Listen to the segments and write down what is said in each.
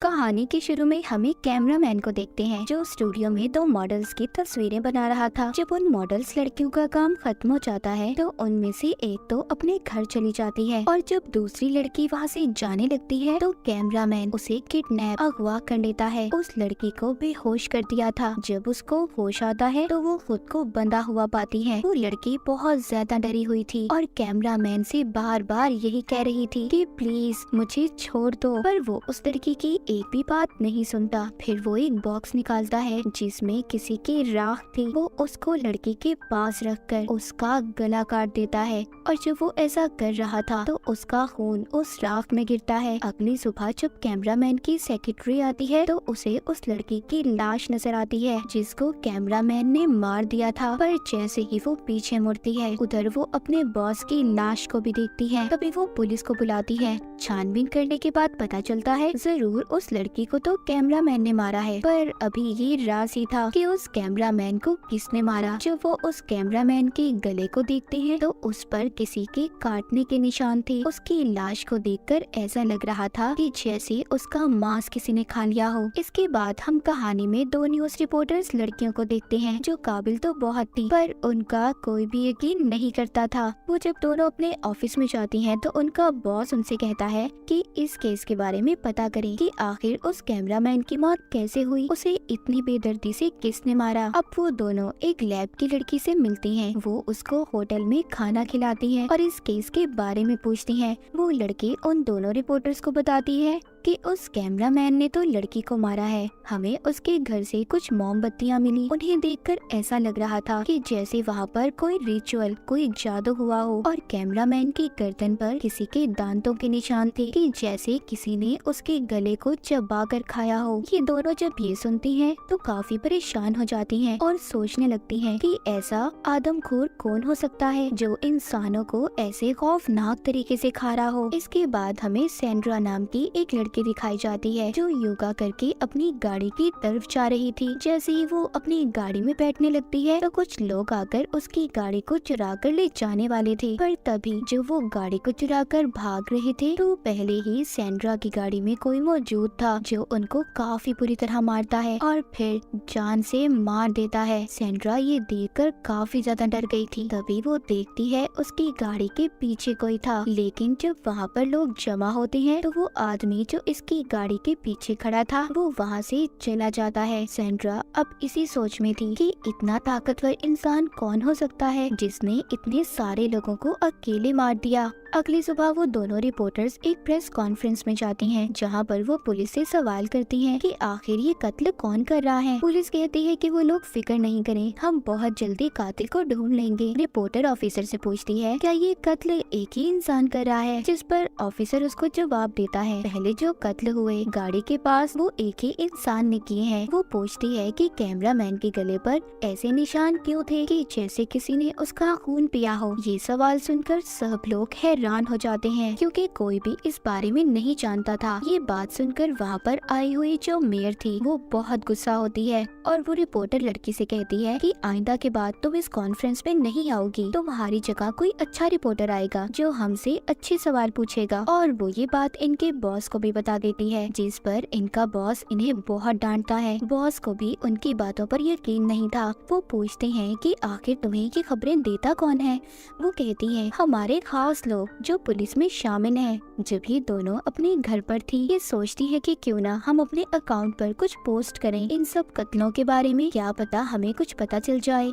कहानी के शुरू में हमें कैमरामैन को देखते हैं जो स्टूडियो में दो मॉडल्स की तस्वीरें बना रहा था। जब उन मॉडल्स लड़कियों का काम खत्म हो जाता है तो उनमें से एक तो अपने घर चली जाती है और जब दूसरी लड़की वहाँ से जाने लगती है तो कैमरामैन उसे किडनैप अगवा कर लेता है। उस लड़की को बेहोश कर दिया था। जब उसको होश आता है तो वो खुद को बंधा हुआ पाती है। वो लड़की बहुत ज्यादा डरी हुई थी और कैमरामैन से बार बार यही कह रही थी कि प्लीज मुझे छोड़ दो, पर वो उस लड़की की एक भी बात नहीं सुनता। फिर वो एक बॉक्स निकालता है जिसमें किसी की राख थी। वो उसको लड़की के पास रखकर उसका गला काट देता है और जब वो ऐसा कर रहा था तो उसका खून उस राख में गिरता है। अगली सुबह जब कैमरामैन की सेक्रेटरी आती है तो उसे उस लड़की की लाश नजर आती है जिसको कैमरामैन ने मार दिया था। पर जैसे ही वो पीछे मुड़ती है उधर वो अपने बॉस की लाश को भी देखती है। तभी वो पुलिस को बुलाती है। छानबीन करने के बाद पता चलता है जरूर उस लड़की को तो कैमरामैन ने मारा है, पर अभी ये राज ही था कि उस कैमरामैन को किसने मारा। जब वो उस कैमरामैन के गले को देखते हैं तो उस पर किसी के काटने के निशान थे। उसकी लाश को देखकर ऐसा लग रहा था कि जैसे उसका मांस किसी ने खा लिया हो। इसके बाद हम कहानी में दो न्यूज रिपोर्टर्स लड़कियों को देखते हैं जो काबिल तो बहुत थी पर उनका कोई भी यकीन नहीं करता था। वो जब दोनों अपने ऑफिस में जाती हैं तो उनका बॉस उनसे कहता है कि इस केस के बारे में पता करें कि आखिर उस कैमरामैन की मौत कैसे हुई, उसे इतनी बेदर्दी से किसने मारा। अब वो दोनों एक लैब की लड़की से मिलती हैं। वो उसको होटल में खाना खिलाती है और इस केस के बारे में पूछती है। वो लड़की उन दोनों रिपोर्टर्स को बताती है कि उस कैमरामैन ने तो लड़की को मारा है। हमें उसके घर से कुछ मोमबत्तियां मिली। उन्हें देखकर ऐसा लग रहा था कि जैसे वहाँ पर कोई रिचुअल, कोई जादू हुआ हो और कैमरामैन की गर्दन पर किसी के दांतों के निशान थे कि जैसे किसी ने उसके गले को चबा कर खाया हो। ये दोनों जब ये सुनती हैं तो काफी परेशान हो जाती हैं और सोचने लगती हैं कि ऐसा आदमखोर कौन हो सकता है जो इंसानों को ऐसे खौफनाक तरीके से खा रहा हो। इसके बाद हमें सैंड्रा नाम की एक लड़की दिखाई जाती है जो योगा करके अपनी गाड़ी की तरफ जा रही थी। जैसे ही वो अपनी गाड़ी में बैठने लगती है तो कुछ लोग आकर उसकी गाड़ी को चुरा कर ले जाने वाले थे, पर तभी जो वो गाड़ी को चुरा कर भाग रहे थे तो पहले ही सैंड्रा की गाड़ी में कोई मौजूद था जो उनको काफी बुरी तरह मारता है और फिर जान से मार देता है। सैंड्रा ये देखकर काफी ज्यादा डर गई थी। तभी वो देखती है उसकी गाड़ी के पीछे कोई था, लेकिन जब वहाँ पर लोग जमा होते हैं तो वो आदमी जो इसकी गाड़ी के पीछे खड़ा था वो वहाँ से चला जाता है। सैंड्रा अब इसी सोच में थी कि इतना ताकतवर इंसान कौन हो सकता है जिसने इतने सारे लोगों को अकेले मार दिया। अगली सुबह वो दोनों रिपोर्टर्स एक प्रेस कॉन्फ्रेंस में जाती हैं जहां पर वो पुलिस से सवाल करती हैं कि आखिर ये कत्ल कौन कर रहा है। पुलिस कहती है कि वो लोग फिक्र नहीं करें, हम बहुत जल्दी कातिल को ढूंढ लेंगे। रिपोर्टर ऑफिसर से पूछती है क्या ये कत्ल एक ही इंसान कर रहा है, जिस पर ऑफिसर उसको जवाब देता है पहले जो कत्ल हुए गाड़ी के पास वो एक ही इंसान ने किए हैं। वो पूछती है कि कैमरामैन के गले पर ऐसे निशान क्यों थे कि जैसे किसी ने उसका खून पिया हो। ये सवाल सुनकर सब लोग हैरान हो जाते हैं क्योंकि कोई भी इस बारे में नहीं जानता था। ये बात सुनकर वहाँ पर आई हुई जो मेयर थी वो बहुत गुस्सा होती है और वो रिपोर्टर लड़की से कहती है कि आइंदा के बाद तुम इस कॉन्फ्रेंस में नहीं आओगी, तुम्हारी जगह कोई अच्छा रिपोर्टर आएगा जो हमसे अच्छे सवाल पूछेगा। और वो ये बात इनके बॉस को भी बता देती है, जिस पर इनका बॉस इन्हें बहुत डांटता है। बॉस को भी उनकी बातों पर यकीन नहीं था। वो पूछते हैं कि आखिर तुम्हें ये खबरें देता कौन है। वो कहती है हमारे खास लोग जो पुलिस में शामिल हैं। जब ये दोनों अपने घर पर थी ये सोचती है कि क्यों ना हम अपने अकाउंट पर कुछ पोस्ट करें इन सब कत्लों के बारे में, क्या पता हमें कुछ पता चल जाए।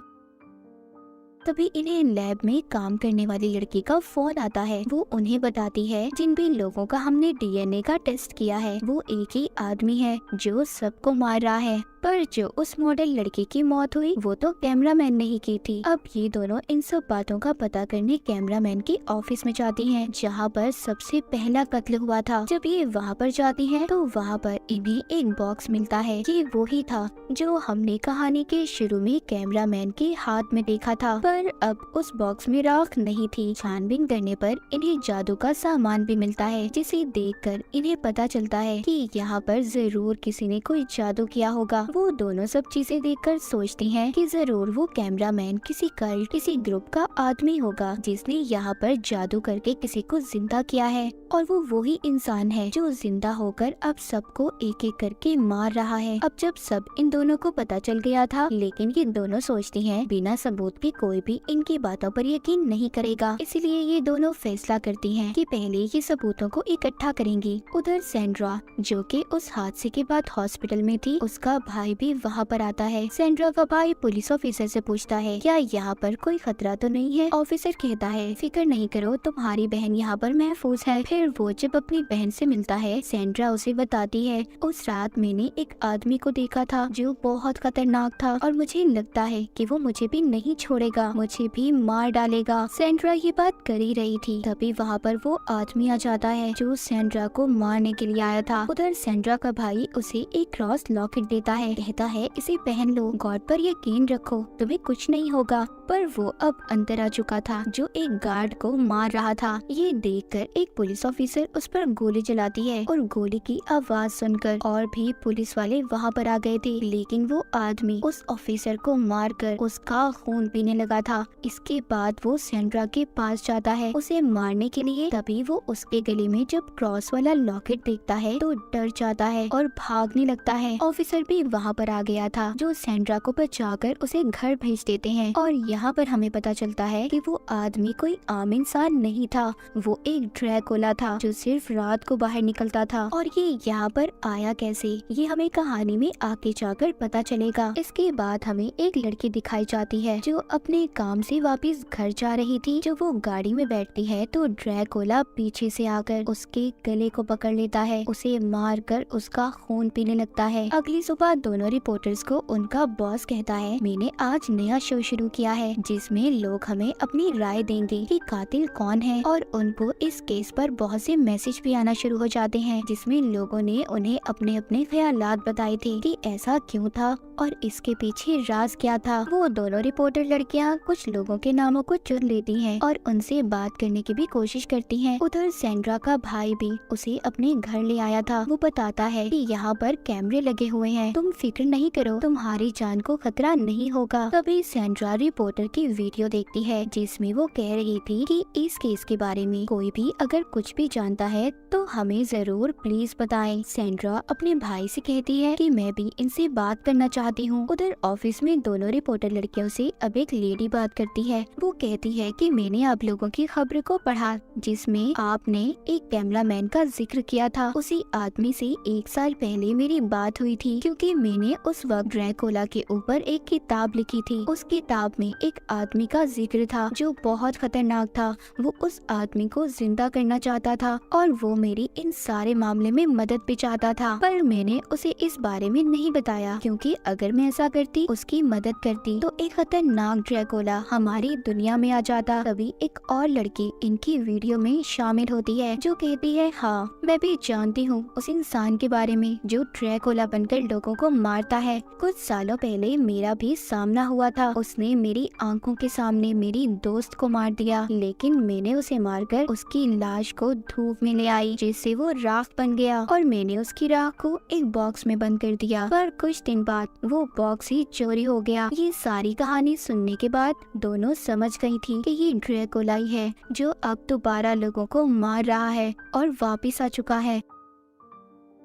तभी इन्हें लैब में काम करने वाली लड़की का फोन आता है। वो उन्हें बताती है जिन भी लोगों का हमने डीएनए का टेस्ट किया है वो एक ही आदमी है जो सबको मार रहा है, पर जो उस मॉडल लड़की की मौत हुई वो तो कैमरामैन ने ही की थी। अब ये दोनों इन सब बातों का पता करने कैमरामैन की ऑफिस में जाती हैं जहाँ पर सबसे पहला कत्ल हुआ था। जब ये वहाँ पर जाती हैं तो वहाँ पर इन्हें एक बॉक्स मिलता है। ये वो ही था जो हमने कहानी के शुरू में कैमरामैन के हाथ में देखा था, पर अब उस बॉक्स में राख नहीं थी। छानबीन करने पर इन्हें जादू का सामान भी मिलता है जिसे देखकर इन्हें पता चलता है कि यहाँ पर जरूर किसी ने कोई जादू किया होगा। वो दोनों सब चीजें देखकर सोचती हैं कि जरूर वो कैमरामैन किसी कल्ट, किसी ग्रुप का आदमी होगा जिसने यहाँ पर जादू करके किसी को जिंदा किया है, और वो वही इंसान है जो जिंदा होकर अब सबको एक एक करके मार रहा है। अब जब सब इन दोनों को पता चल गया था, लेकिन ये दोनों सोचती हैं बिना सबूत के कोई भी इनकी बातों पर यकीन नहीं करेगा, इसलिए ये दोनों फैसला करती हैं कि पहले ये सबूतों को इकट्ठा करेंगी। उधर सेंड्रा, जो कि उस हादसे के बाद हॉस्पिटल में थी, उसका भाई भी वहाँ पर आता है। सेंड्रा का भाई पुलिस ऑफिसर से पूछता है क्या यहाँ पर कोई खतरा तो नहीं है। ऑफिसर कहता है फिक्र नहीं करो, तुम्हारी बहन यहाँ पर महफूज है। फिर वो जब अपनी बहन से मिलता है, सेंड्रा उसे बताती है उस रात मैंने एक आदमी को देखा था जो बहुत खतरनाक था, और मुझे लगता है कि वो मुझे भी नहीं छोड़ेगा, मुझे भी मार डालेगा। सेंड्रा ये बात कर ही रही थी, तभी वहाँ पर वो आदमी आ जाता है जो सेंड्रा को मारने के लिए आया था। उधर सेंड्रा का भाई उसे एक क्रॉस लॉकेट देता है, कहता है इसे पहन लो, गॉड पर यकीन रखो, तुम्हें कुछ नहीं होगा। पर वो अब अंदर आ चुका था जो एक गार्ड को मार रहा था। ये देखकर एक पुलिस ऑफिसर उस पर गोली चलाती है, और गोली की आवाज सुनकर और भी पुलिस वाले वहाँ पर आ गए थे, लेकिन वो आदमी उस ऑफिसर को मारकर उसका खून पीने लगा था। इसके बाद वो सेंड्रा के पास जाता है उसे मारने के लिए, तभी वो उसके गले में जब क्रॉस वाला लॉकेट देखता है तो डर जाता है और भागने लगता है। ऑफिसर भी वहाँ पर आ गया था जो सेंड्रा को बचाकर उसे घर भेज देते हैं, और यहाँ पर हमें पता चलता है कि वो आदमी कोई आम इंसान नहीं था, वो एक ड्रैकुला था जो सिर्फ रात को बाहर निकलता था। और ये यहाँ पर आया कैसे, ये हमें कहानी में आगे जाकर पता चलेगा। इसके बाद हमें एक लड़की दिखाई जाती है जो अपने काम से वापस घर जा रही थी। जब वो गाड़ी में बैठती है तो ड्रैकुला पीछे से आकर उसके गले को पकड़ लेता है, उसे मार कर उसका खून पीने लगता है। अगली सुबह दोनों रिपोर्टर्स को उनका बॉस कहता है मैंने आज नया शो शुरू किया है जिसमें लोग हमें अपनी राय देंगे कि कातिल कौन है, और उनको इस केस पर बहुत से मैसेज भी आना शुरू हो जाते हैं जिसमें लोगों ने उन्हें अपने अपने ख्यालात बताए थे कि ऐसा क्यों था और इसके पीछे राज क्या था। वो दोनों रिपोर्टर लड़कियां कुछ लोगों के नामों को चुन लेती हैं और उनसे बात करने की भी कोशिश करती हैं। उधर सेंड्रा का भाई भी उसे अपने घर ले आया था। वो बताता है कि यहाँ पर कैमरे लगे हुए हैं, तुम फिक्र नहीं करो, तुम्हारी जान को खतरा नहीं होगा। तभी सेंड्रा रिपोर्टर की वीडियो देखती है जिसमें वो कह रही थी कि इस केस के बारे में कोई भी अगर कुछ भी जानता है तो हमें जरूर प्लीज बताएं। सेंड्रा अपने भाई से कहती है कि मैं भी इनसे बात करना चाहती हूँ। उधर ऑफिस में दोनों रिपोर्टर लड़कियों से अब एक लेडी बात करती है। वो कहती है कि मैंने आप लोगों की खबर को पढ़ा जिसमें आपने एक कैमरामैन का जिक्र किया था। उसी आदमी से 1 साल पहले मेरी बात हुई थी क्योंकि मैंने उस वक्त ड्रैकुला के ऊपर एक किताब लिखी थी। उस किताब में एक आदमी का जिक्र था जो बहुत खतरनाक था। वो उस आदमी को जिंदा करना चाहता था और वो मेरी इन सारे मामले में मदद भी चाहता था, पर मैंने उसे इस बारे में नहीं बताया क्योंकि अगर मैं ऐसा करती, उसकी मदद करती, तो एक खतरनाक ड्रैकुला हमारी दुनिया में आ जाता। तभी एक और लड़की इनकी वीडियो में शामिल होती है जो कहती है हाँ मैं भी जानती हूँ उस इंसान के बारे में जो ड्रैकुला बनकर लोगों को मारता है। कुछ सालों पहले मेरा भी सामना हुआ था, उसने मेरी आंखों के सामने मेरी दोस्त को मार दिया, लेकिन मैंने उसे मारकर उसकी लाश को धूप में ले आई जिससे वो राख बन गया और मैंने उसकी राख को एक बॉक्स में बंद कर दिया। पर कुछ दिन बाद वो बॉक्स ही चोरी हो गया। ये सारी कहानी सुनने के बाद दोनों समझ गई थी कि ये ड्रैकुला ही है जो अब दोबारा लोगों को मार रहा है और वापिस आ चुका है।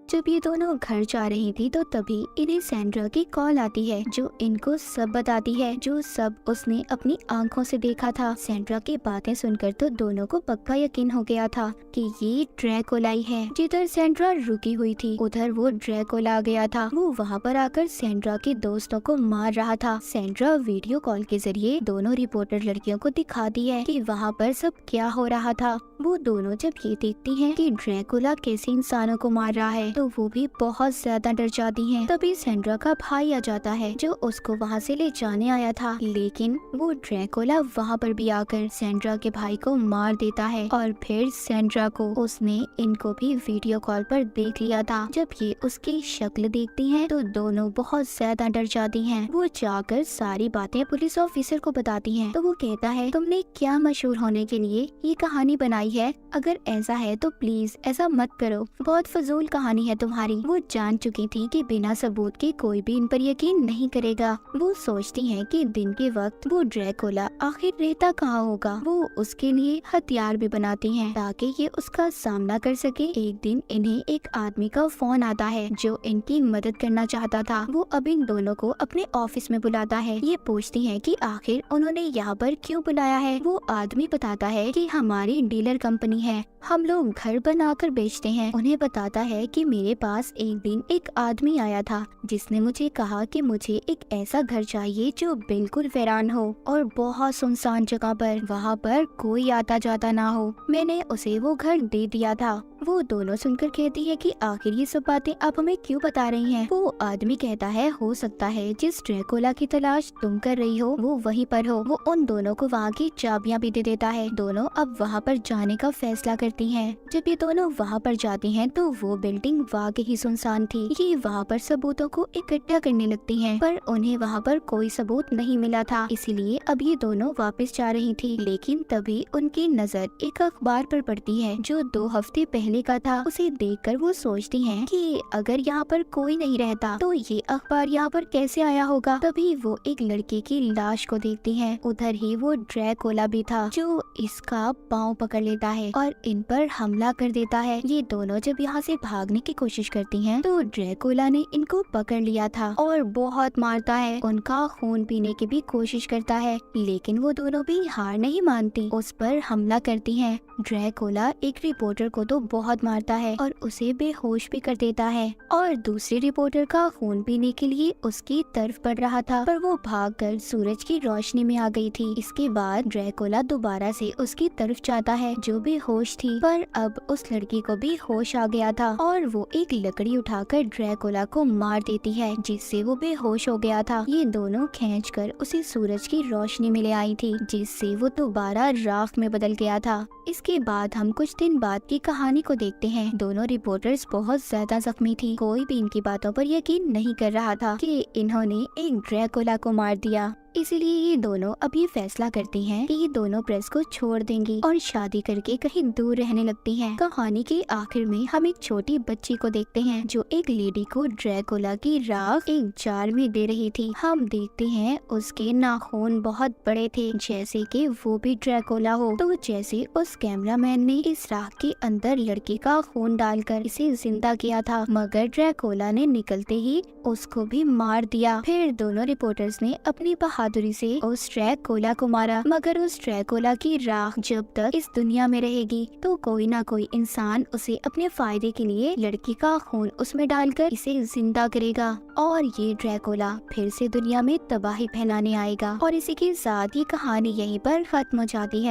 जब ये दोनों घर जा रही थी तो तभी इन्हें सेंड्रा की कॉल आती है जो इनको सब बताती है जो सब उसने अपनी आंखों से देखा था। सेंड्रा की बातें सुनकर तो दोनों को पक्का यकीन हो गया था कि ये ड्रैकुला ही है। जिधर सेंड्रा रुकी हुई थी उधर वो ड्रैकुला आ गया था। वो वहाँ पर आकर सेंड्रा के दोस्तों को मार रहा था। सेंड्रा वीडियो कॉल के जरिए दोनों रिपोर्टर लड़कियों को दिखाती है कि वहाँ पर सब क्या हो रहा था। वो दोनों जब ये देखती हैं कि ड्रैकुला कैसे इंसानों को मार रहा है तो वो भी बहुत ज्यादा डर जाती हैं। तभी सेंड्रा का भाई आ जाता है जो उसको वहाँ से ले जाने आया था, लेकिन वो ड्रैकुला वहाँ पर भी आकर सेंड्रा के भाई को मार देता है और फिर सेंड्रा को उसने इनको भी वीडियो कॉल पर देख लिया था। जब ये उसकी शक्ल देखती हैं तो दोनों बहुत ज्यादा डर जाती हैं। वो जाकर सारी बातें पुलिस ऑफिसर को बताती हैं तो वो कहता है तुमने क्या मशहूर होने के लिए ये कहानी बनाई है, अगर ऐसा है तो प्लीज ऐसा मत करो, बहुत फजूल कहानी है तुम्हारी। वो जान चुकी थी कि बिना सबूत के कोई भी इन पर यकीन नहीं करेगा। वो सोचती है कि दिन के वक्त वो ड्रैकुला आखिर रहता कहाँ होगा। वो उसके लिए हथियार भी बनाती हैं ताकि ये उसका सामना कर सके। एक दिन इन्हें एक आदमी का फोन आता है जो इनकी मदद करना चाहता था। वो अब इन दोनों को अपने ऑफिस में बुलाता है। ये पूछती है कि आखिर उन्होंने यहाँ पर क्यों बुलाया है। वो आदमी बताता है कि हमारी डीलर कंपनी है, हम लोग घर बनाकर बेचते हैं। उन्हें बताता है कि मेरे पास एक दिन एक आदमी आया था जिसने मुझे कहा कि मुझे एक ऐसा घर चाहिए जो बिल्कुल वीरान हो और बहुत सुनसान जगह पर, वहाँ पर कोई आता जाता ना हो। मैंने उसे वो घर दे दिया था। वो दोनों सुनकर कहती है कि आखिर ये सब बातें आप हमें क्यों बता रही हैं? वो आदमी कहता है हो सकता है जिस ड्रैकुला की तलाश तुम कर रही हो वो वहीं पर हो। वो उन दोनों को वहाँ की चाबियां भी दे देता है। दोनों अब वहाँ पर जाने का फैसला करती हैं। जब ये दोनों वहाँ पर जाती हैं तो वो बिल्डिंग वाकई ही सुनसान थी। ये वहाँ पर सबूतों को इकट्ठा करने लगती हैं, पर उन्हें वहाँ पर कोई सबूत नहीं मिला था, इसीलिए अब ये दोनों वापस जा रही थी। लेकिन तभी उनकी नजर एक अखबार पर पड़ती है जो 2 हफ्ते पहले का था। उसे देखकर वो सोचती हैं कि अगर यहाँ पर कोई नहीं रहता तो ये अखबार यहाँ पर कैसे आया होगा। तभी वो एक लड़के की लाश को देखती हैं। उधर ही वो ड्रैकुला भी था जो इसका पाँव पकड़ लेता है और इन पर हमला कर देता है। ये दोनों जब यहाँ से भागने की कोशिश करती हैं तो ड्रैकुला ने इनको पकड़ लिया था और बहुत मारता है। उनका खून पीने की भी कोशिश करता है, लेकिन वो दोनों भी हार नहीं मानती, उस पर हमला करती हैं। ड्रैकुला एक रिपोर्टर को तो बहुत मारता है और उसे बेहोश भी कर देता है और दूसरे रिपोर्टर का खून पीने के लिए उसकी तरफ बढ़ रहा था, पर वो भागकर सूरज की रोशनी में आ गई थी। इसके बाद ड्रैकुला दोबारा से उसकी तरफ जाता है जो बेहोश थी, पर अब उस लड़की को भी होश आ गया था और वो एक लकड़ी उठाकर ड्रैकुला को मार देती है जिससे वो बेहोश हो गया था। ये दोनों खींचकर उसे सूरज की रोशनी में ले आई थी जिससे वो दोबारा राख में बदल गया था। इसके बाद हम कुछ दिन बाद की कहानी को देखते हैं। दोनों रिपोर्टर्स बहुत ज्यादा जख्मी थी। कोई भी इनकी बातों पर यकीन नहीं कर रहा था कि इन्होंने एक ड्रैकुला को मार दिया। इसीलिए ये दोनों अभी फैसला करती हैं कि ये दोनों प्रेस को छोड़ देंगी और शादी करके कहीं दूर रहने लगती हैं। कहानी के आखिर में हम एक छोटी बच्ची को देखते हैं जो एक लेडी को ड्रैकुला की राख एक जार में दे रही थी। हम देखते हैं उसके नाखून बहुत बड़े थे जैसे कि वो भी ड्रैकुला हो। तो जैसे उस कैमरामैन ने इस राख के अंदर लड़की का खून डालकर इसे जिंदा किया था, मगर ड्रैकुला ने निकलते ही उसको भी मार दिया। फिर दोनों रिपोर्टर्स ने अपनी बहादुरी से उस ड्रैकुला को मारा, मगर उस ड्रैकुला की राख जब तक इस दुनिया में रहेगी तो कोई ना कोई इंसान उसे अपने फायदे के लिए लड़की का खून उसमें डालकर इसे जिंदा करेगा और ये ड्रैकुला फिर से दुनिया में तबाही फैलाने आएगा। और इसी के साथ ये कहानी यहीं पर खत्म हो जाती है।